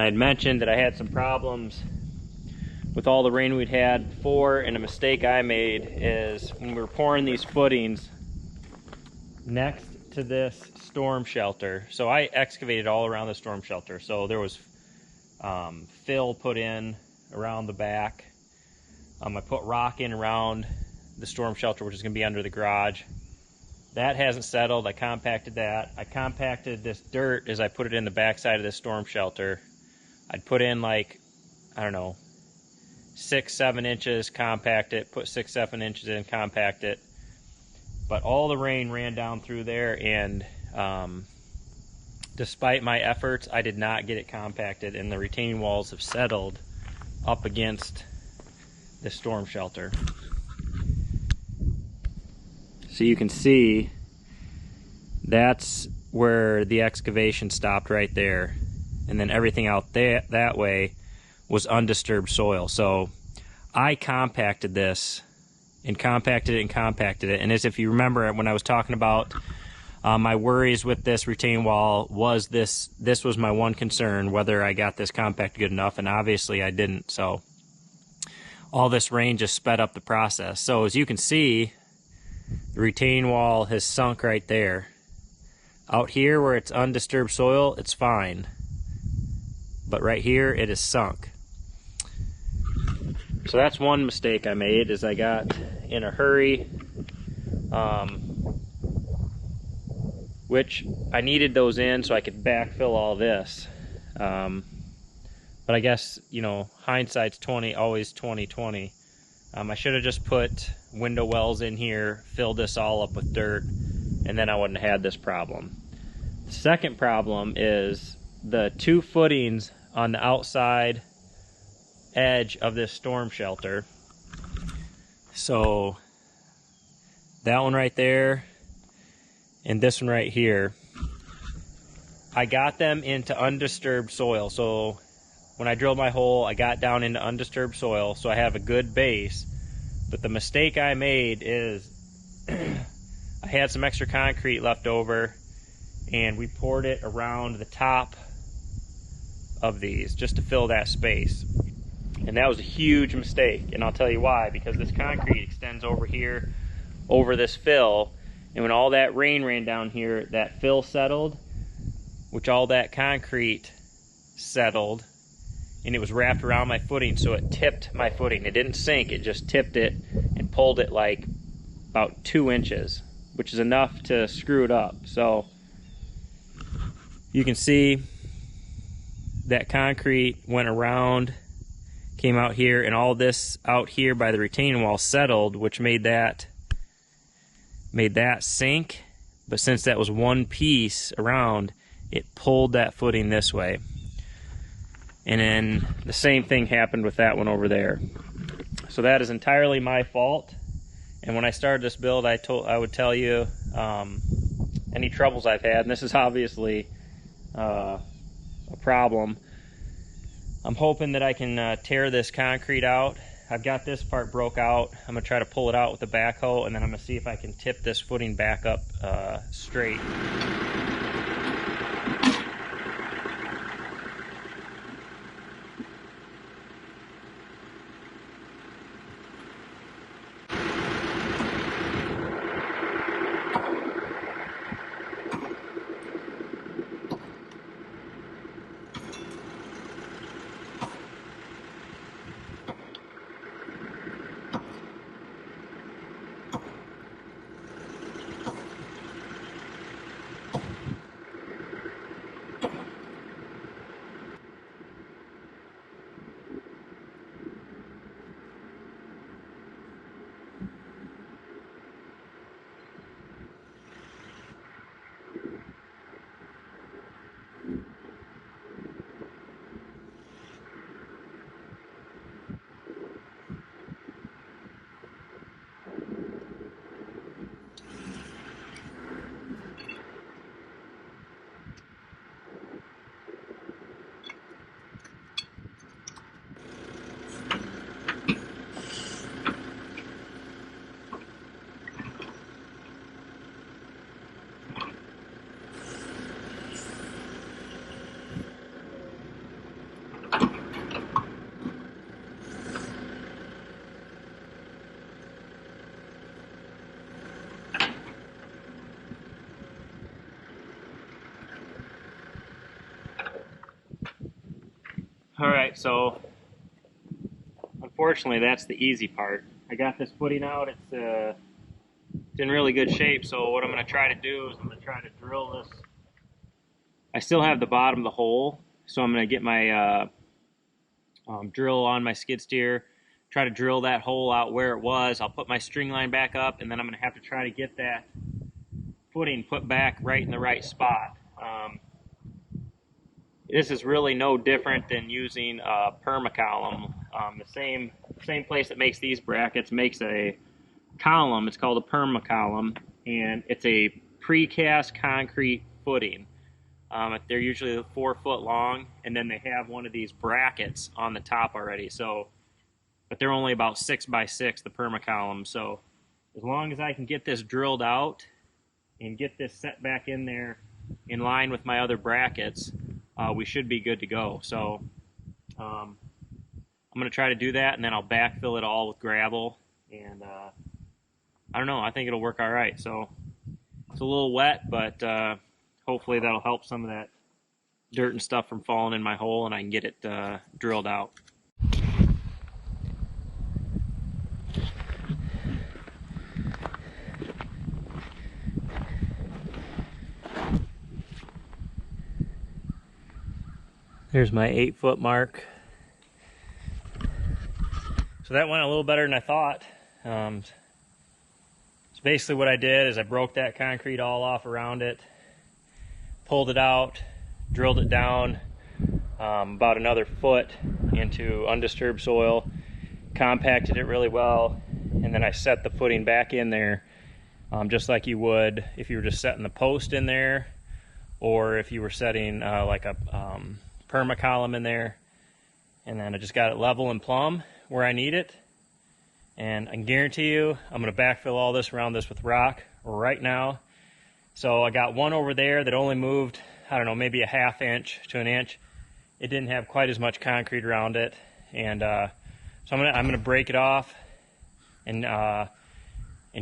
I had mentioned that I had some problems with all the rain we'd had before, and a mistake I made is when we were pouring these footings next to this storm shelter. So I excavated all around the storm shelter. So there was fill put in around the back. I put rock in around the storm shelter, which is going to be under the garage. That hasn't settled. I compacted that. I compacted this dirt as I put it in the backside of this storm shelter. I'd put in like, I don't know, 6-7 inches, compact it, put 6-7 inches in, compact it. But all the rain ran down through there, and despite my efforts, I did not get it compacted, and the retaining walls have settled up against the storm shelter. So you can see that's where the excavation stopped right there, and then everything out there that way was undisturbed soil. So I compacted this and compacted it and compacted it, and as if you remember when I was talking about my worries with this retaining wall, was this was my one concern, whether I got this compacted good enough, and obviously I didn't. So all this rain just sped up the process. So as you can see, the retaining wall has sunk right there. Out here where it's undisturbed soil, it's fine. But right here, it is sunk. So that's one mistake I made, is I got in a hurry, which I needed those in so I could backfill all this. But I guess, you know, hindsight's always 20/20. I should have just put window wells in here, filled this all up with dirt, and then I wouldn't have had this problem. The second problem is the 2 footings on the outside edge of this storm shelter. So that one right there and this one right here, I got them into undisturbed soil. So when I drilled my hole, I got down into undisturbed soil, so I have a good base. But the mistake I made is I had some extra concrete left over, and we poured it around the top of these just to fill that space. And that was a huge mistake, and I'll tell you why. Because this concrete extends over here, over this fill, and when all that rain ran down here, that fill settled, which all that concrete settled, and it was wrapped around my footing, so it tipped my footing. It didn't sink, it just tipped it and pulled it like about 2 inches, which is enough to screw it up. So you can see that concrete went around, came out here, and all this out here by the retaining wall settled, which made that sink. But since that was one piece around, it pulled that footing this way. And then the same thing happened with that one over there. So that is entirely my fault. And when I started this build, I would tell you any troubles I've had, and this is obviously a problem. I'm hoping that I can tear this concrete out. I've got this part broke out. I'm gonna try to pull it out with a backhoe, and then I'm gonna see if I can tip this footing back up straight. All right, so unfortunately that's the easy part. I got this footing out. It's in really good shape, so what I'm going to try to do is I'm going to try to drill this. I still have the bottom of the hole, so I'm going to get my drill on my skid steer, try to drill that hole out where it was. I'll put my string line back up, and then I'm going to have to try to get that footing put back right in the right spot. This is really no different than using a permacolumn. The same place that makes these brackets makes a column. It's called a permacolumn, and it's a precast concrete footing. They're usually 4 foot long, and then they have one of these brackets on the top already. So, but they're only about 6 by 6, the permacolumn. So as long as I can get this drilled out and get this set back in there in line with my other brackets, we should be good to go. So I'm going to try to do that, and then I'll backfill it all with gravel, and I don't know, I think it'll work all right. So it's a little wet, but hopefully that'll help some of that dirt and stuff from falling in my hole, and I can get it drilled out. There's my 8 foot mark. So that went a little better than I thought. So basically what I did is I broke that concrete all off around it, pulled it out, drilled it down about another foot into undisturbed soil, compacted it really well, and then I set the footing back in there just like you would if you were just setting the post in there, or if you were setting like a permacolumn in there. And then I just got it level and plumb where I need it, and I can guarantee you I'm going to backfill all this around this with rock right now. So I got one over there that only moved, I don't know, maybe a ½ inch to an inch. It didn't have quite as much concrete around it, and so I'm gonna break it off and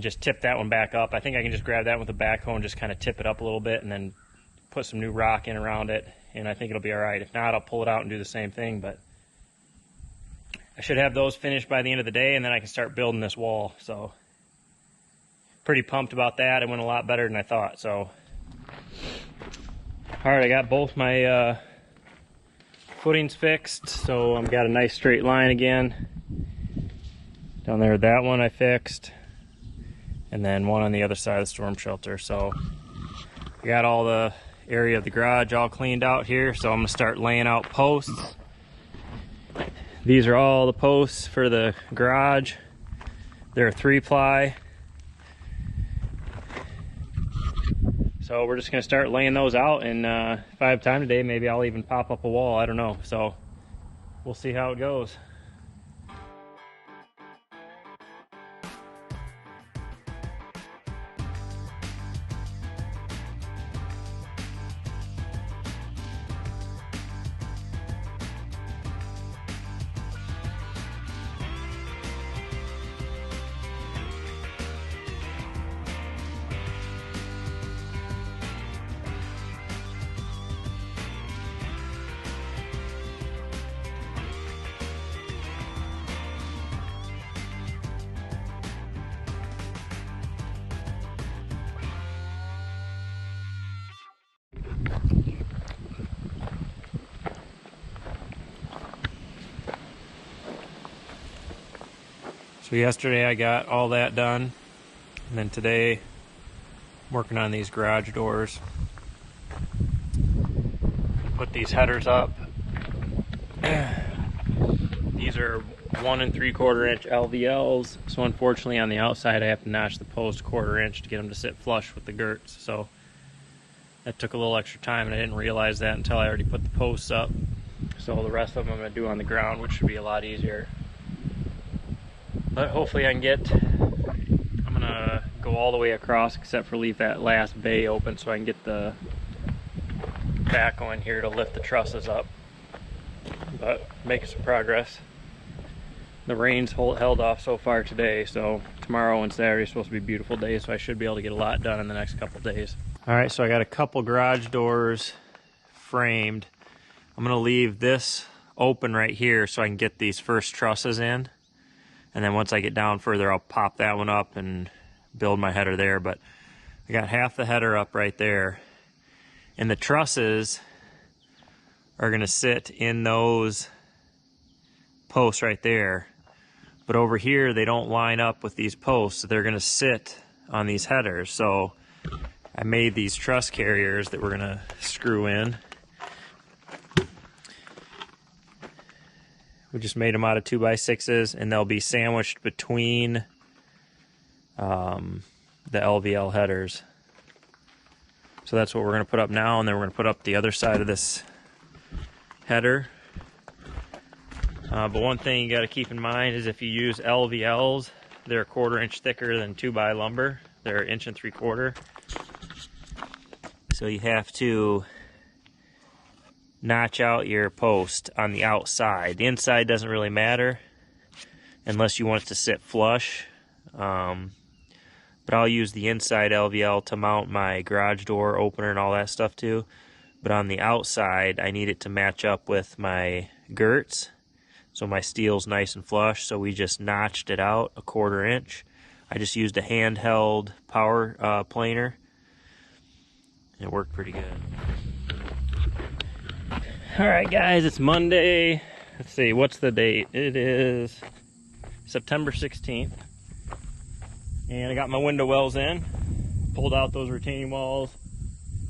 just tip that one back up. I think I can just grab that with a backhoe and just kind of tip it up a little bit, and then put some new rock in around it, and I think it'll be all right. If not, I'll pull it out and do the same thing, but I should have those finished by the end of the day, and then I can start building this wall. So pretty pumped about that. It went a lot better than I thought. So all right, I got both my footings fixed, so I've got a nice straight line again. Down there, that one I fixed, and then one on the other side of the storm shelter. So I got all the area of the garage all cleaned out here, so I'm gonna start laying out posts. These are all the posts for the garage. They're 3-ply. So we're just gonna start laying those out, and if I have time today, maybe I'll even pop up a wall, I don't know. So we'll see how it goes. So yesterday I got all that done, and then today I'm working on these garage doors. Put these headers up. These are 1 3/4 inch LVLs, so unfortunately on the outside I have to notch the post 1/4 inch to get them to sit flush with the girts. So that took a little extra time, and I didn't realize that until I already put the posts up. So the rest of them I'm going to do on the ground, which should be a lot easier. But hopefully I can I'm going to go all the way across except for leave that last bay open so I can get the backhoe in here to lift the trusses up. But making some progress. The rain's held off so far today, so tomorrow and Saturday is supposed to be beautiful days, so I should be able to get a lot done in the next couple days. Alright, so I got a couple garage doors framed. I'm going to leave this open right here so I can get these first trusses in. And then once I get down further, I'll pop that one up and build my header there. But I got half the header up right there. And the trusses are gonna sit in those posts right there. But over here, they don't line up with these posts, so they're gonna sit on these headers. So I made these truss carriers that we're gonna screw in. We just made them out of 2x6s, and they'll be sandwiched between the LVL headers. So that's what we're gonna put up now, and then we're gonna put up the other side of this header. But one thing you got to keep in mind is if you use LVLs, they're a 1/4 inch thicker than 2x lumber. They're 1 3/4 inches. So you have to notch out your post on the outside. The inside doesn't really matter unless you want it to sit flush. But I'll use the inside LVL to mount my garage door opener and all that stuff too. But on the outside, I need it to match up with my girts. So my steel's nice and flush, so we just notched it out a 1/4 inch. I just used a handheld power planer. It worked pretty good. Alright guys, it's Monday. Let's see, what's the date? It is September 16th. And I got my window wells in. Pulled out those retaining walls.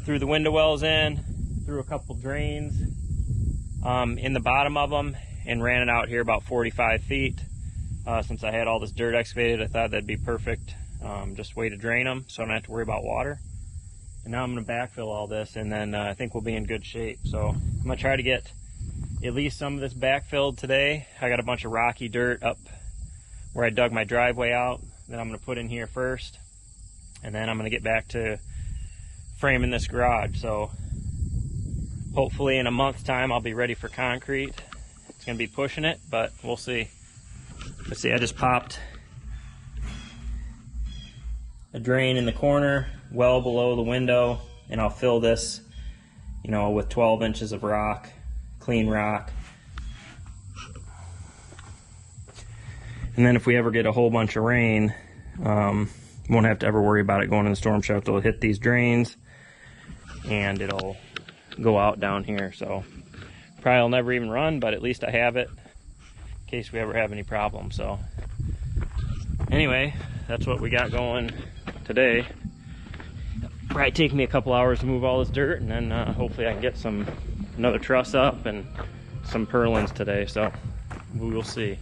Threw the window wells in. Threw a couple drains in the bottom of them. And ran it out here about 45 feet. Since I had all this dirt excavated, I thought that'd be perfect just way to drain them so I don't have to worry about water. And now I'm going to backfill all this, and then I think we'll be in good shape. So I'm going to try to get at least some of this backfilled today. I got a bunch of rocky dirt up where I dug my driveway out that I'm going to put in here first. And then I'm going to get back to framing this garage. So hopefully in a month's time I'll be ready for concrete. It's gonna be pushing it, but we'll see. Let's see, I just popped a drain in the corner, well below the window, and I'll fill this, you know, with 12 inches of rock, clean rock. And then if we ever get a whole bunch of rain, won't have to ever worry about it going in the storm shelter. It'll hit these drains, and it'll go out down here. So probably will never even run, but at least I have it in case we ever have any problems. So anyway, that's what we got going today. Probably take me a couple hours to move all this dirt, and then hopefully I can get another truss up and some purlins today. So we will see.